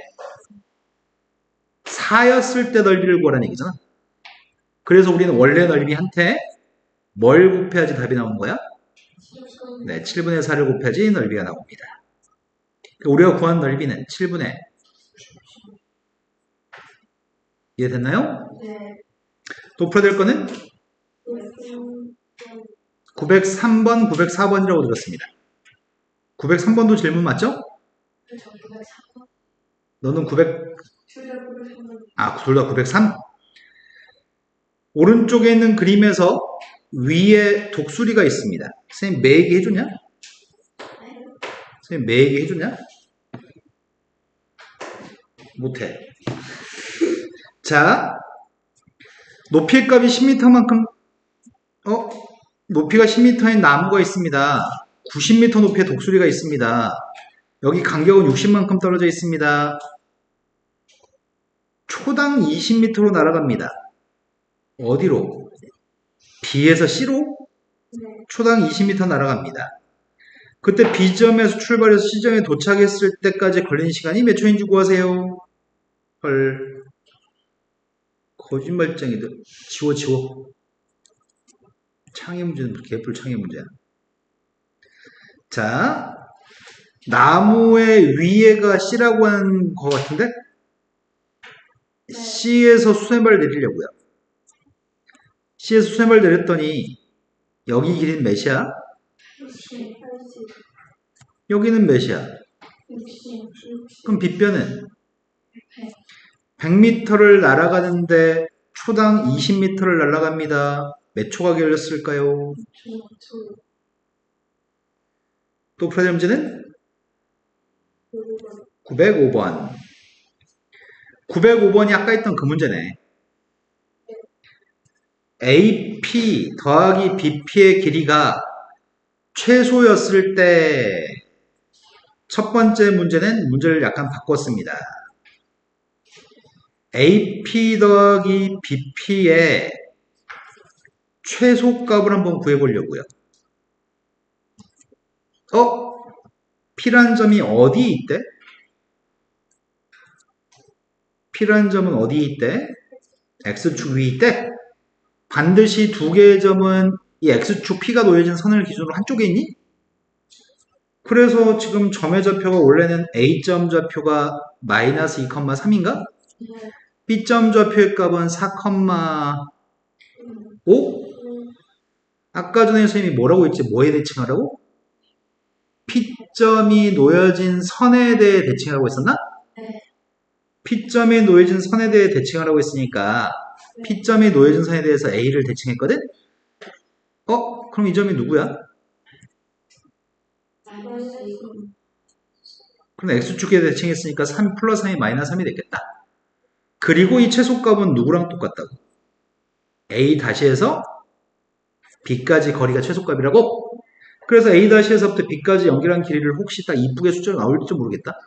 4였을 때 넓이를 구하라는 얘기잖아. 그래서 우리는 원래 넓이한테 뭘 곱해야지 답이 나오는 거야? 네, 7분의 4를 곱해야지 넓이가 나옵니다. 우리가 구한 넓이는 7분의 이해됐나요? 네. 또 풀어야 될 거는 903번, 904번이라고 들었습니다. 903번도 질문 맞죠? 너는 900, 둘 다 903? 오른쪽에 있는 그림에서 위에 독수리가 있습니다. 선생님 매 얘기 해주냐? 선생님 매 얘기 해주냐? 못해. 자, 높이의 값이 10m만큼 높이가 10m인 나무가 있습니다. 90m 높이의 독수리가 있습니다. 여기 간격은 60만큼 떨어져 있습니다. 초당 20m로 날아갑니다. 어디로? B에서 C로? 초당 20m 날아갑니다. 그때 B점에서 출발해서 C점에 도착했을 때까지 걸리는 시간이 몇 초인지 구하세요. 헐. 거짓말쟁이들. 지워. 창의 문제는 개뿔 창의 문제야. 자, 나무의 위에가 C라고 하는 거 같은데? C에서 수세발 내리려고요. C에서 수세발 내렸더니 여기 길이는 몇이야? 60, 80, 여기는 몇이야? 60, 60, 그럼 빗변은 100, 100m를 날아가는데 초당 20m를 날아갑니다. 몇 초가 걸렸을까요? 2초, 또 풀어야 될 문제는 5번, 905번. 905번이 아까 있던 그 문제네. AP 더하기 BP의 길이가 최소였을 때 첫 번째 문제는 문제를 약간 바꿨습니다. AP 더하기 BP의 최소값을 한번 구해보려고요. P란 점이 어디 있대? P란 점은 어디 있대? X축 위에 있대? 반드시 두 개의 점은 이 X축 P가 놓여진 선을 기준으로 한쪽에 있니? 그래서 지금 점의 좌표가 원래는 A점 좌표가 마이너스 2,3인가? 네, B점 좌표의 값은 4,5? 아까 전에 선생님이 뭐라고 했지? 뭐에 대칭하라고? P점이 놓여진 선에 대해 대칭하라고 했었나? 네, P점이 놓여진 선에 대해 대칭하라고 했으니까 P점이 놓여진 선에 대해서 A를 대칭했거든? 그럼 이 점이 누구야? 마이너스 2, 그럼 X축에 대칭했으니까 3 플러스 3이 마이너스 3이 됐겠다. 그리고 이 최소값은 누구랑 똑같다고? A 다시에서 B까지 거리가 최소값이라고? 그래서 A 다시에서부터 B까지 연결한 길이를 혹시 딱 이쁘게 숫자로 나올지 모르겠다.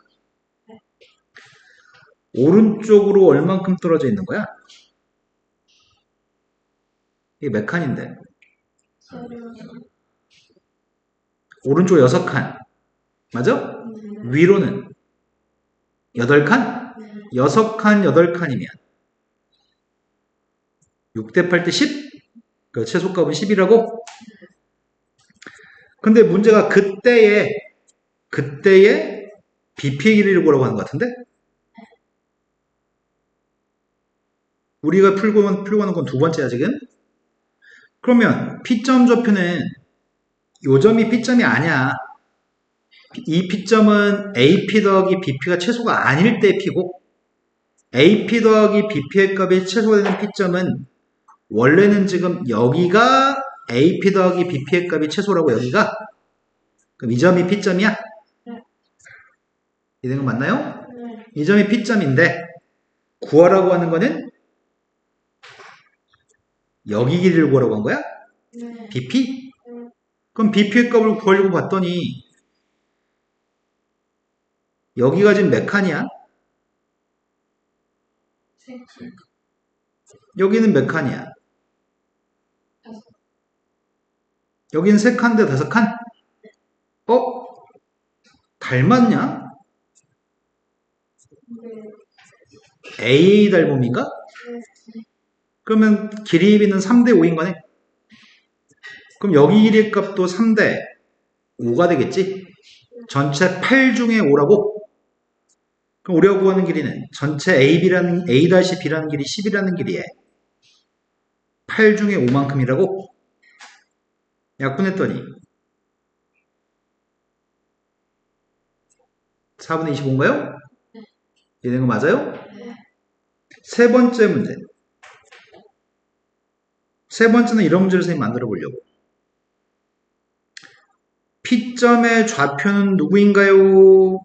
오른쪽으로 얼만큼 떨어져 있는 거야? 이게 몇 칸인데? 오른쪽 6칸. 맞아? 위로는 8칸? 6칸, 8칸이면 6대 8대 10? 그 최소값은 10이라고? 근데 문제가 그때의 BP의 길이를 구하라고 하는 것 같은데? 우리가 풀고 하는 건 두 번째야, 지금? 그러면 P점 좌표는 요 점이 P점이 아니야. 이 P점은 AP 더하기 BP가 최소가 아닐 때 P고, AP 더하기 BP의 값이 최소가 되는 P점은 원래는 지금 여기가 AP 더하기 BP의 값이 최소라고 여기가? 그럼 이 점이 P점이야? 이런 거 맞나요? 네, 이 점이 P점인데 구하라고 하는 거는 여기 길이를 구하라고 한 거야? 네, BP? 그럼 BP의 값을 구하려고 봤더니 여기가 지금 몇 칸이야? 3칸, 여기는 몇 칸이야? 5, 여기는 3칸인데 5칸? 닮았냐? 네, AA 닮음인가? 그러면 길이 비는 3대 5인 거네? 그럼 여기 길이의 값도 3대 5가 되겠지? 전체 8 중에 5라고? 그럼 우리가 구하는 길이는 전체 AB라는, A-B라는 길이 10이라는 길이에 8 중에 5만큼이라고? 약분했더니 4분의 25인가요? 이런 거 맞아요? 세 번째 문제. 세 번째는 이런 문제를 선생님이 만들어 보려고. P점의 좌표는 누구인가요?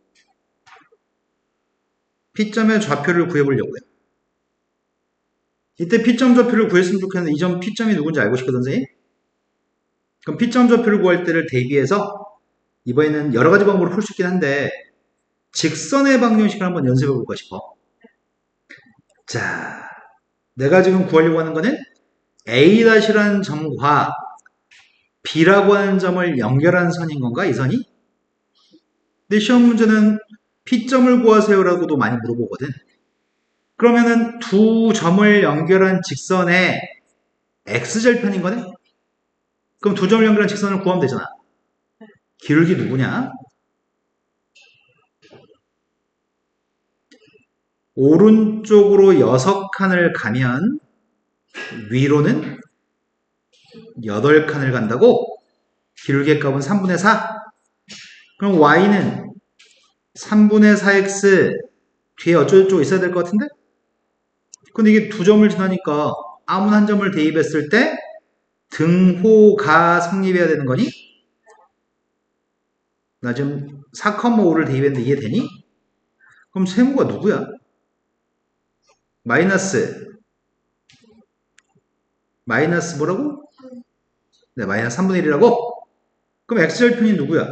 P점의 좌표를 구해보려고요. 이때 P점 좌표를 구했으면 좋겠는데 이 점 P점이 누군지 알고 싶거든, 선생님? 그럼 P점 좌표를 구할 때를 대비해서 이번에는 여러 가지 방법으로 풀 수 있긴 한데 직선의 방정식을 한번 연습해 볼까 싶어. 자, 내가 지금 구하려고 하는 거는 A-라는 점과 B라고 하는 점을 연결한 선인 건가, 이 선이? 근데 시험 문제는 P점을 구하세요라고도 많이 물어보거든. 그러면은 두 점을 연결한 직선의 X절편인 거네? 그럼 두 점을 연결한 직선을 구하면 되잖아. 기울기 누구냐? 오른쪽으로 6칸을 가면 위로는 8칸을 간다고? 기울기의 값은 3분의 4? 그럼 y는 3분의 4x 뒤에 어쩌고저쩌고 있어야 될 것 같은데? 근데 이게 두 점을 지나니까 아무나 한 점을 대입했을 때 등호가 성립해야 되는 거니? 나 지금 4,5를 대입했는데 이해되니? 그럼 세모가 누구야? 마이너스 뭐라고? 네, 마이너스 3분의 1이라고? 그럼 x절편이 누구야?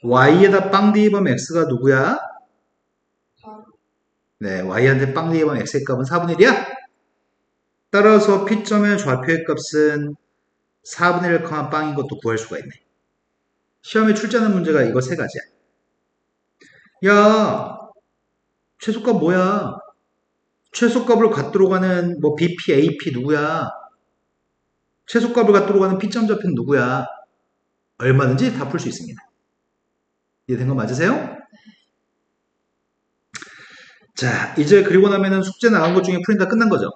y에다 빵 대입하면 x가 누구야? 4. 네, y한테 빵 대입하면 x의 값은 4분의 1이야? 따라서 P점의 좌표의 값은 4분의 1, 빵인 것도 구할 수가 있네. 시험에 출제하는 문제가 이거 세 가지야. 야, 최소값 뭐야? 최소값을 갖도록 하는 뭐 BP, AP 누구야? 최소값을 갖도록 하는 P점 좌표는 누구야? 얼마든지 다 풀 수 있습니다. 이해된 거 맞으세요? 자, 이제 그리고 나면은 숙제 나간 것 중에 풀이 다 끝난 거죠.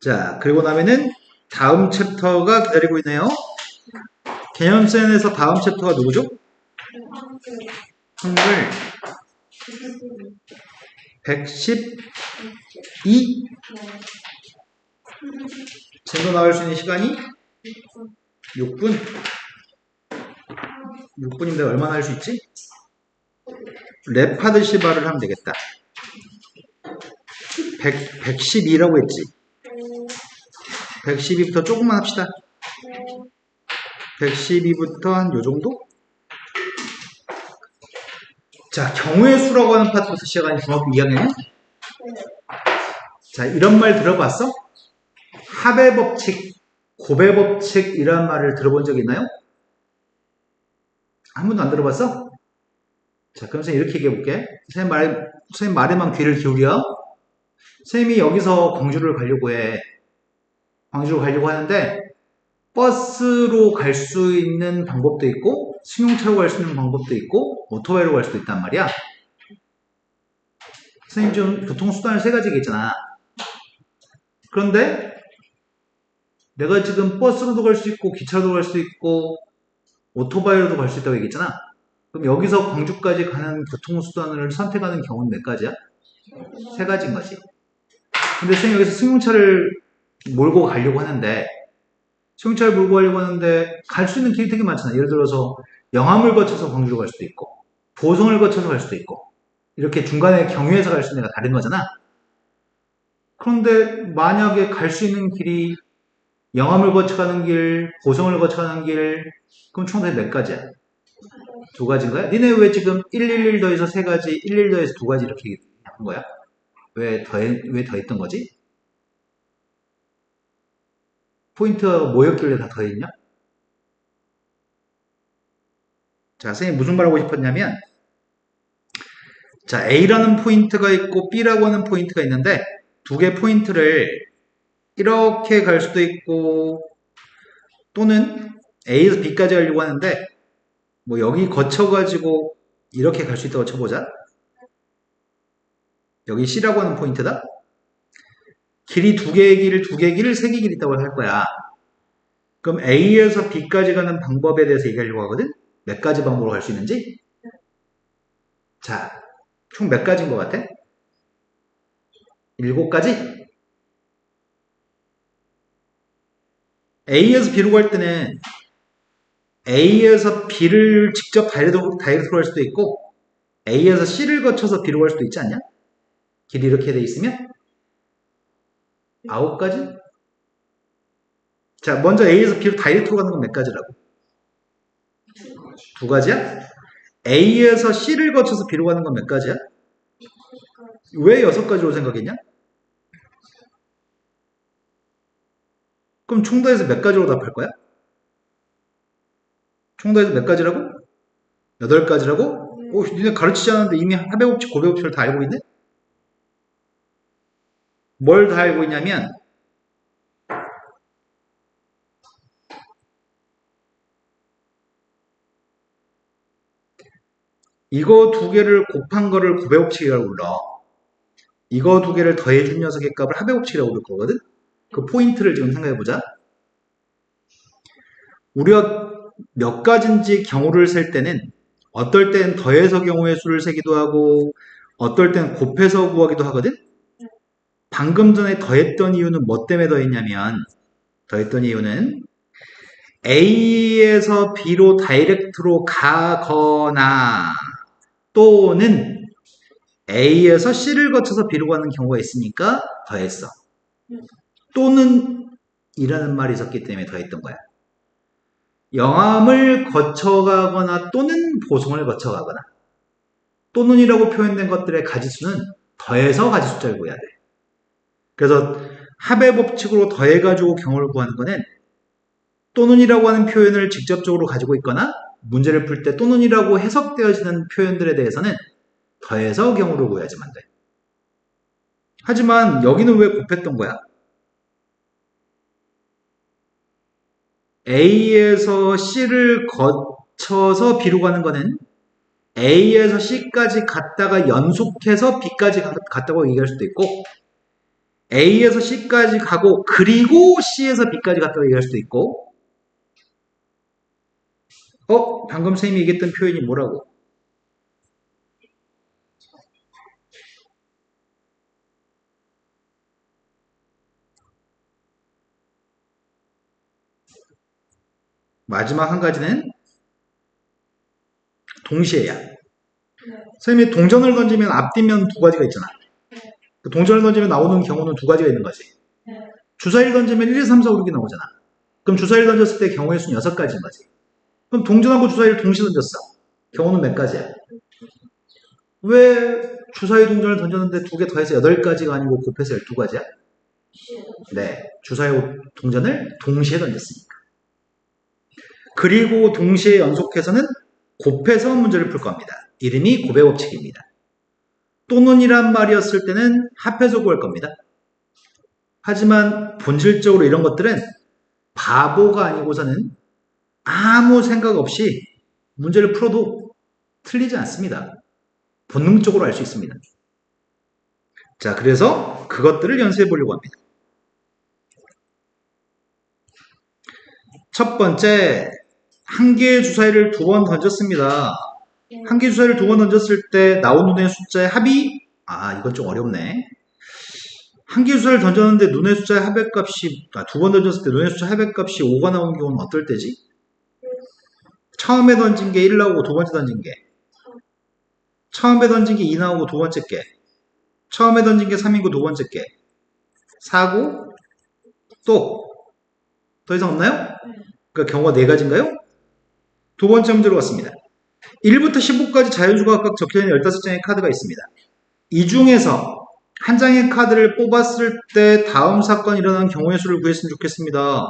자, 그리고 나면은 다음 챕터가 기다리고 있네요. 개념센에서 다음 챕터가 누구죠? 한글 112. 진도 나올 수 있는 시간이 6분. 6분인데 얼마나 할 수 있지? 랩하듯이 말을 하면 되겠다. 112라고 했지. 112부터 조금만 합시다. 112부터 한 요 정도? 자, 경우의 수라고 하는 파트부터 시작하는 중학교 2학년. 자, 이런 말 들어봤어? 합의 법칙, 곱의 법칙이란 말을 들어본 적 있나요? 한 번도 안 들어봤어? 자, 그럼 선생님 이렇게 얘기해 볼게. 선생님 말에만 귀를 기울여. 선생님이 여기서 광주를 가려고 해. 광주로 가려고 하는데, 버스로 갈 수 있는 방법도 있고, 승용차로 갈 수 있는 방법도 있고, 오토바이로 갈 수도 있단 말이야. 선생님 지금 교통수단을 세 가지가 있잖아. 그런데, 내가 지금 버스로도 갈 수 있고, 기차로도 갈 수 있고, 오토바이로도 갈 수 있다고 얘기했잖아. 그럼 여기서 광주까지 가는 교통수단을 선택하는 경우는 몇 가지야? 세 가지인 거지. 근데 선생님 여기서 승용차를 몰고 가려고 하는데, 승용차를 몰고 가려고 하는데, 갈 수 있는 길이 되게 많잖아. 예를 들어서, 영암을 거쳐서 광주로 갈 수도 있고, 보성을 거쳐서 갈 수도 있고, 이렇게 중간에 경유해서 갈 수 있는 데가 다른 거잖아. 그런데 만약에 갈 수 있는 길이 영암을 거쳐가는 길, 보성을 거쳐가는 길, 그럼 총 몇 가지야? 두 가지인 거야? 니네 왜 지금 111 더해서 세 가지, 111 더해서 두 가지 이렇게 한 거야? 왜 더했던 거지? 포인트가 뭐였길래 다 더했냐? 자, 선생님 무슨 말 하고 싶었냐면, 자, A라는 포인트가 있고 B라고 하는 포인트가 있는데, 두 개 포인트를 이렇게 갈 수도 있고, 또는 A에서 B까지 가려고 하는데, 뭐 여기 거쳐가지고 이렇게 갈 수 있다고 쳐보자. 여기 C라고 하는 포인트다. 길이 두 개의 길을 세 개의 길이 있다고 할 거야. 그럼 A에서 B까지 가는 방법에 대해서 얘기하려고 하거든? 몇 가지 방법으로 갈 수 있는지? 자, 총 몇 가지인 것 같아? 7가지? A에서 B로 갈 때는 A에서 B를 직접 다이렉트로 갈 수도 있고 A에서 C를 거쳐서 B로 갈 수도 있지 않냐? 길이 이렇게 돼 있으면 9가지? 자, 먼저 A에서 B로 다이렉트로 가는 건 몇 가지라고? 2가지야? A에서 C를 거쳐서 B로 가는 건 몇 가지야? 왜 6가지로 생각했냐? 그럼 총 더해서 몇 가지로 답할 거야? 총 더해서 몇 가지라고? 8가지라고? 오, 니네 가르치지 않았는데 이미 합의 법칙, 고배 법칙을 다 알고 있네? 뭘 다 알고 있냐면 이거 두 개를 곱한 거를 곱해곱치기라고 불러. 이거 두 개를 더해준 녀석의 값을 합해곱치기라고 부를 거거든. 그 포인트를 지금 생각해보자. 우리가 몇 가지인지 경우를 셀 때는 어떨 땐 더해서 경우의 수를 세기도 하고 어떨 땐 곱해서 구하기도 하거든. 방금 전에 더했던 이유는 뭐 때문에 더했던 이유는 A에서 B로 다이렉트로 가거나 또는 A에서 C를 거쳐서 B로 가는 경우가 있으니까 더했어. 또는 이라는 말이 있었기 때문에 더했던 거야. 영함을 거쳐가거나 또는 보송을 거쳐가거나 또는이라고 표현된 것들의 가지수는 더해서 가지숫자를 구해야 돼. 그래서 합의 법칙으로 더해가지고 경우를 구하는 거는 또는이라고 하는 표현을 직접적으로 가지고 있거나 문제를 풀 때 또는이라고 해석되어지는 표현들에 대해서는 더해서 경우를 구해야지만 돼. 하지만 여기는 왜 곱했던 거야? A에서 C를 거쳐서 B로 가는 거는 A에서 C까지 갔다가 연속해서 B까지 갔다고 얘기할 수도 있고 A에서 C까지 가고 그리고 C에서 B까지 갔다고 얘기할 수도 있고 방금 선생님이 얘기했던 표현이 뭐라고? 마지막 한 가지는 동시에야. 선생님이 동전을 던지면 앞뒤면 두 가지가 있잖아. 그 동전을 던지면 나오는 경우는 두 가지가 있는 거지. 주사위를 던지면 1, 2, 3, 4, 5, 6이 나오잖아. 그럼 주사위를 던졌을 때 경우의 수는 6가지인 거지. 그럼 동전하고 주사위를 동시에 던졌어. 경우는 몇 가지야? 왜 주사위 동전을 던졌는데 두 개 더해서 8가지가 아니고 곱해서 12가지야? 네. 주사위 동전을 동시에 던졌으니까. 그리고 동시에 연속해서는 곱해서 문제를 풀 겁니다. 이름이 곱의 법칙입니다. 또는이란 말이었을 때는 합해서 구할 겁니다. 하지만 본질적으로 이런 것들은 바보가 아니고서는 아무 생각 없이 문제를 풀어도 틀리지 않습니다. 본능적으로 알 수 있습니다. 자, 그래서 그것들을 연습해 보려고 합니다. 첫 번째, 한 개의 주사위를 2번 던졌습니다. 한 개의 주사위를 2번 던졌을 때 나온 눈의 숫자의 합이 이건 좀 어렵네. 한 개의 주사위를 던졌는데 눈의 숫자의 합의값이 2번 던졌을 때 눈의 숫자 합의값이 5가 나오는 경우는 어떨 때지? 처음에 던진 게 1 나오고 두 번째 던진 게 처음에 던진 게 2 나오고 두 번째 게 처음에 던진 게 3이고 두 번째 게 4고 또 더 이상 없나요? 그러니까 경우가 4가지인가요? 두 번째 문제로 갔습니다. 1부터 15까지 자연수가 각각 적혀있는 15장의 카드가 있습니다. 이 중에서 한 장의 카드를 뽑았을 때 다음 사건이 일어나는 경우의 수를 구했으면 좋겠습니다.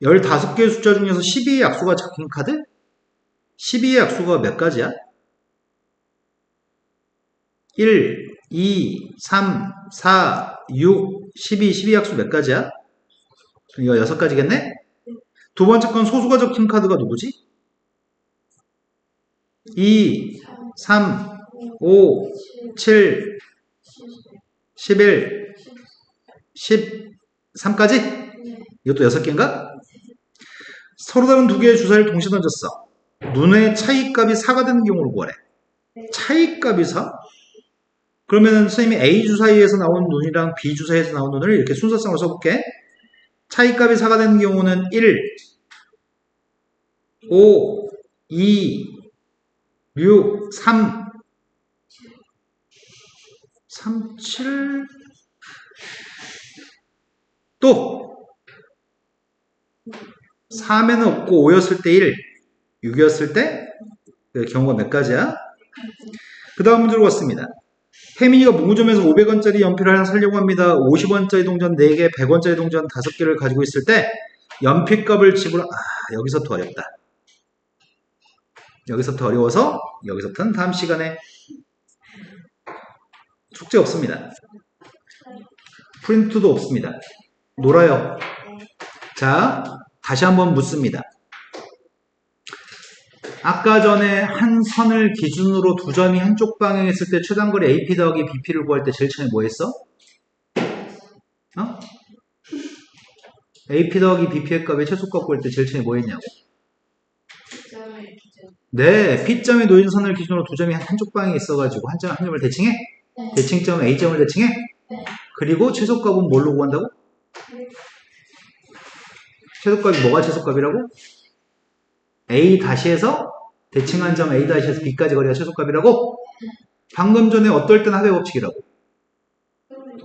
15개의 숫자 중에서 12의 약수가 적힌 카드? 12의 약수가 몇 가지야? 1, 2, 3, 4, 6, 12, 12 약수 몇 가지야? 이거 6가지겠네? 두 번째 건 소수가 적힌 카드가 누구지? 2, 3, 5, 7, 11, 13까지? 이것도 6개인가? 서로 다른 두 개의 주사위를 동시에 던졌어. 눈의 차이값이 4가 되는 경우를 구하래. 차이값이 4? 그러면 선생님이 A 주사위에서 나온 눈이랑 B 주사위에서 나온 눈을 이렇게 순서상으로 써볼게. 차이값이 4가 되는 경우는 1, 5, 2, 6, 3, 7, 또 3에는 없고 5였을 때 1, 6이었을 때 경우가 몇 가지야? 그 다음 문제로 갔습니다. 혜민이가 문구점에서 500원짜리 연필을 하나 사려고 합니다. 50원짜리 동전 4개, 100원짜리 동전 5개를 가지고 있을 때 연필값을 지불 여기서부터 어렵다. 여기서부터 어려워서 여기서부터는 다음 시간에 숙제 없습니다. 프린트도 없습니다. 놀아요. 자, 다시 한번 묻습니다. 아까 전에 한 선을 기준으로 두 점이 한쪽 방향에 있을 때 최단거리 AP 더하기 BP를 구할 때 제일 처음에 뭐 했어? 어? AP 더하기 BP의 값의 최소값 구할 때 제일 처음에 뭐 했냐고? 점을 기준. 네, P점에 놓인 선을 기준으로 두 점이 한쪽 방향에 있어가지고 한 점을 대칭해? 네. 대칭점 A점을 대칭해? 네. 그리고 최소값은 뭘로 구한다고? 최소값이 뭐가 최소값이라고? A 다시에서 대칭한 점 A 다시에서 B까지 거리가 최소값이라고? 방금 전에 어떨 땐 합의 법칙이라고?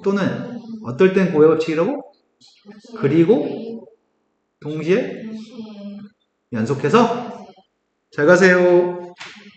또는 어떨 땐 고해 법칙이라고? 그리고 동시에 연속해서 잘 가세요.